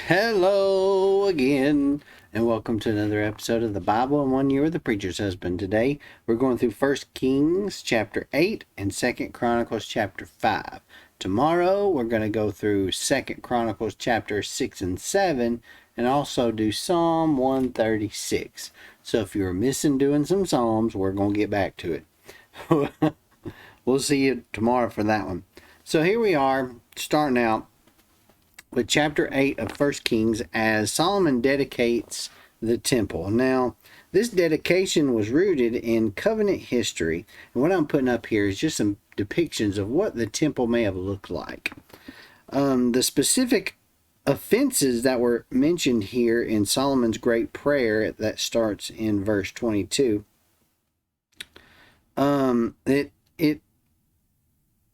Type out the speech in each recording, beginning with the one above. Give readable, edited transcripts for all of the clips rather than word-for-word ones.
Hello again, and welcome to another episode of the Bible in 1 Year with the Preacher's Husband. Today, we're going through 1 Kings chapter 8 and 2 Chronicles chapter 5. Tomorrow, we're going to go through 2 Chronicles chapter 6 and 7, and also do Psalm 136. So if you were missing doing some Psalms, we're going to get back to it. We'll see you tomorrow for that one. So here we are, starting out with chapter 8 of 1 Kings as Solomon dedicates the temple. Now, this dedication was rooted in covenant history, and what I'm putting up here is just some depictions of what the temple may have looked like. The specific offenses that were mentioned here in Solomon's great prayer that starts in verse 22, it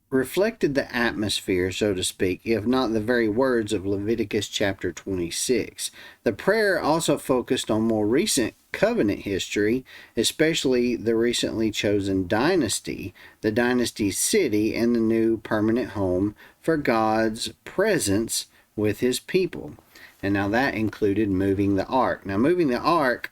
reflected the atmosphere, so to speak, if not the very words of Leviticus chapter 26. The prayer also focused on more recent covenant history, especially the recently chosen dynasty, the dynasty's city, and the new permanent home for God's presence with his people. And now that included moving the ark. Now, moving the ark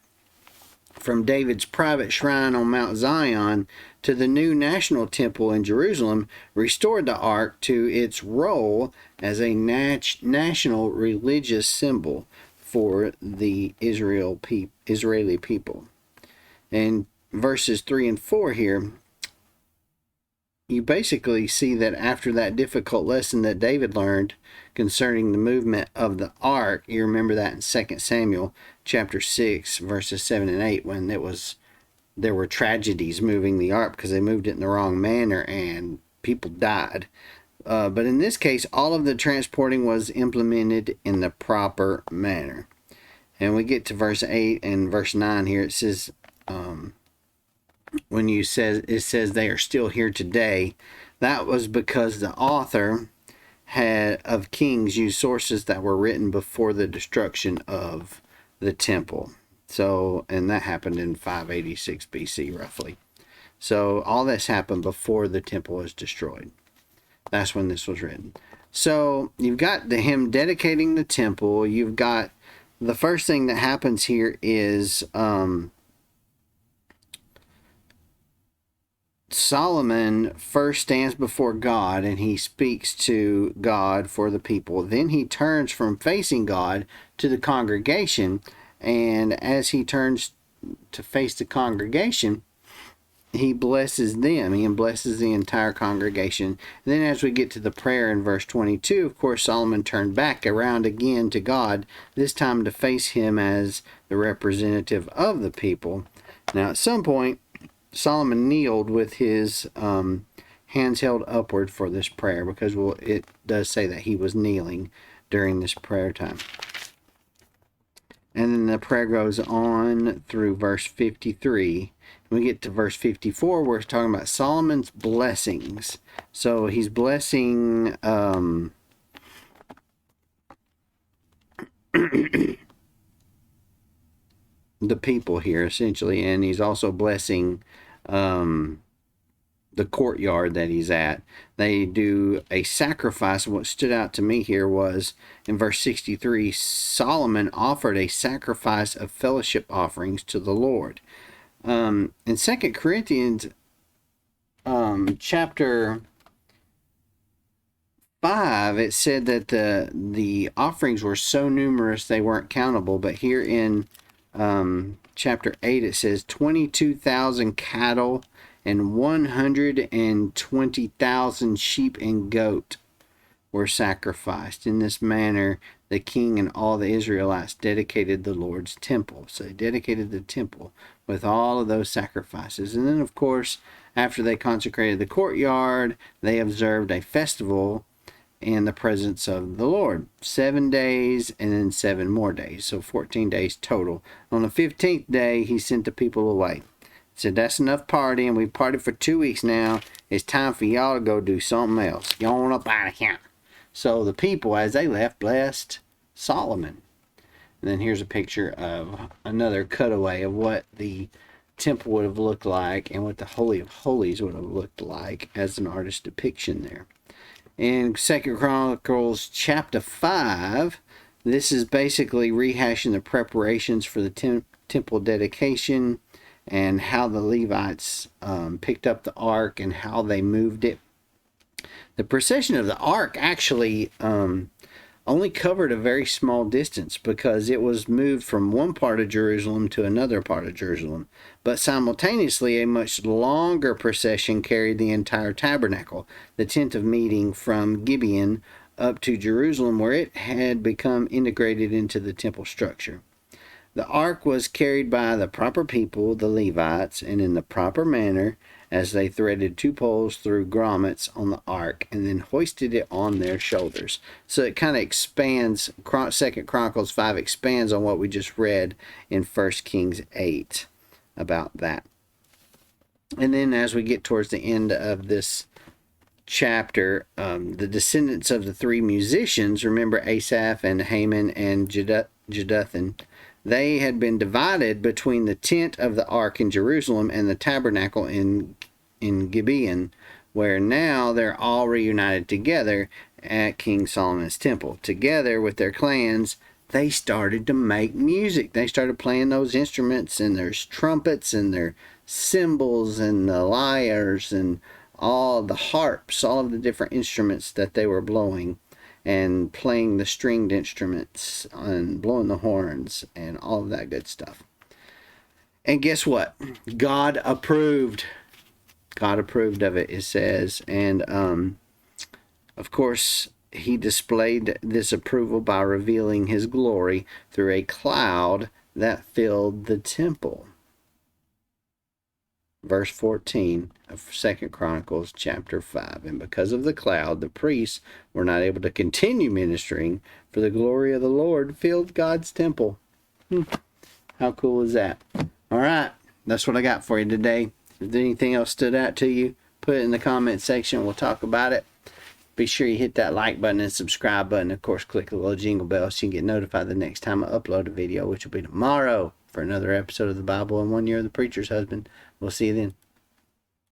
from David's private shrine on Mount Zion to the new national temple in Jerusalem restored the ark to its role as a national religious symbol for the Israeli people. And verses 3 and 4 here, you basically see that after that difficult lesson that David learned concerning the movement of the ark, you remember that in 2 Samuel chapter 6, verses 7 and 8, when there were tragedies moving the ark because they moved it in the wrong manner and people died. But in this case, all of the transporting was implemented in the proper manner. And we get to verse 8 and verse 9 here. It says, it says they are still here today. That was because the author of Kings used sources that were written before the destruction of the temple. So, and that happened in 586 BC, roughly. So, all this happened before the temple was destroyed. That's when this was written. So, you've got him dedicating the temple. You've got the first thing that happens here is Solomon first stands before God and he speaks to God for the people. Then he turns from facing God to the congregation. And as he turns to face the congregation, he blesses them. He blesses the entire congregation. And then as we get to the prayer in verse 22, of course, Solomon turned back around again to God, this time to face him as the representative of the people. Now, at some point, Solomon kneeled with his hands held upward for this prayer, because it does say that he was kneeling during this prayer time. And then the prayer goes on through verse 53. When we get to verse 54, we're talking about Solomon's blessings. So he's blessing the people here, essentially. And he's also blessing the courtyard that he's at. They do a sacrifice. What stood out to me here was in verse 63, Solomon offered a sacrifice of fellowship offerings to the Lord. In 2 Corinthians chapter 5, it said that the offerings were so numerous they weren't countable, but here in chapter 8 it says 22,000 cattle and 120,000 sheep and goat were sacrificed. In this manner, the king and all the Israelites dedicated the Lord's temple. So they dedicated the temple with all of those sacrifices. And then, of course, after they consecrated the courtyard, they observed a festival in the presence of the Lord. 7 days and then 7 more days. So 14 days total. On the 15th day, he sent the people away. Said, that's enough partying. We've partied for 2 weeks now. It's time for y'all to go do something else. Y'all want up out of here. So the people, as they left, blessed Solomon. And then here's a picture of another cutaway of what the temple would have looked like and what the Holy of Holies would have looked like as an artist's depiction there. In 2 Chronicles chapter 5, This is basically rehashing the preparations for the temple dedication and how the Levites picked up the ark and how they moved it. The procession of the ark actually only covered a very small distance because it was moved from one part of Jerusalem to another part of Jerusalem. But simultaneously, a much longer procession carried the entire tabernacle, the tent of meeting, from Gibeon up to Jerusalem, where it had become integrated into the temple structure. The ark was carried by the proper people, the Levites, and in the proper manner, as they threaded 2 poles through grommets on the ark and then hoisted it on their shoulders. So it kind of expands, 2 Chronicles 5 expands on what we just read in 1 Kings 8 about that. And then as we get towards the end of this chapter, the descendants of the 3 musicians, remember Asaph and Haman and Jeduthun, they had been divided between the tent of the ark in Jerusalem and the tabernacle in Gibeon, where now they're all reunited together at King Solomon's temple. Together with their clans, they started to make music. They started playing those instruments, and there's trumpets and their cymbals and the lyres and all the harps, all of the different instruments that they were blowing, and playing the stringed instruments and blowing the horns and all of that good stuff. And guess what? God approved. God approved of it, it says. And of course, he displayed this approval by revealing his glory through a cloud that filled the temple. Verse 14 of 2 Chronicles chapter 5. And because of the cloud, the priests were not able to continue ministering, for the glory of the Lord filled God's temple. How cool is that? All right, that's what I got for you today. If anything else stood out to you, put it in the comment section. We'll talk about it. Be sure you hit that like button and subscribe button. Of course, click the little jingle bell so you can get notified the next time I upload a video, which will be tomorrow, for another episode of the Bible in 1 Year of the Preacher's Husband. We'll see you then.